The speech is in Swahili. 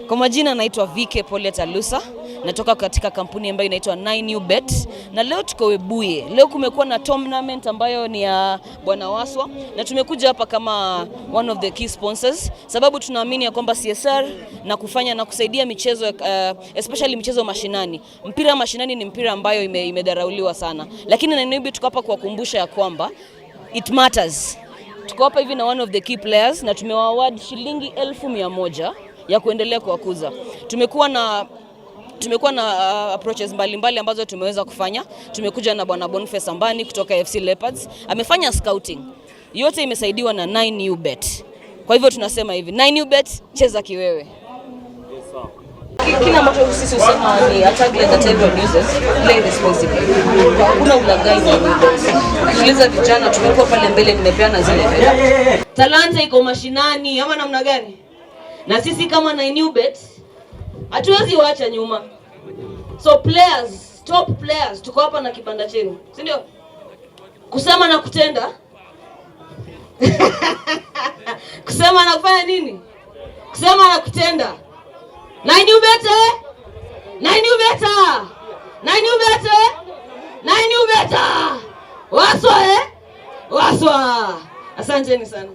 Kwa majina naitwa VK Paulette Alusa, natoka katika kampuni ambayo inaitwa 9NewBet, na leo tuko Webuye. Leo kumekuwa na tournament ambayo ni ya Bwana Waswa, na tumekuja hapa kama one of the key sponsors sababu tunaamini ya kwamba CSR na kufanya na kusaidia michezo especially michezo mashinani. Mpira mashinani ni mpira ambayo imedharauliwa sana. Lakini 9NewBet tuko hapa kuwakumbusha ya kwamba it matters. Tuko hapa hivi na one of the key players na tumewaaward shilingi 1,100 ya kuendelea kuwakuza. Tumekuwa na approaches mbalimbali ambazo tumeweza kufanya. Tumekuja na Bwana Boniface Ambani kutoka FC Leopards. Amefanya scouting. Yote imesaidiwa na 9NewBet. Kwa hivyo tunasema hivi, 9NewBet, cheza kiwewe. Kila ambacho sisi usema ni attack that everyone uses, play responsibly. Hakuna ulaghai na NewBet. Tuliza vijana, tumekuwa pale mbele, nimepeana zile fedha. Talanta iko mashinani ama namna gani? Na sisi kama 9NewBet hatuwezi waacha nyuma. So players, top players, tuko hapa na kibanda chenu, si ndio? Kusema na kutenda. Kusema na kufanya nini? Kusema na kutenda. 9NewBet, 9NewBet, 9NewBet, 9NewBet. Waswa, Waswa. Asanteni sana.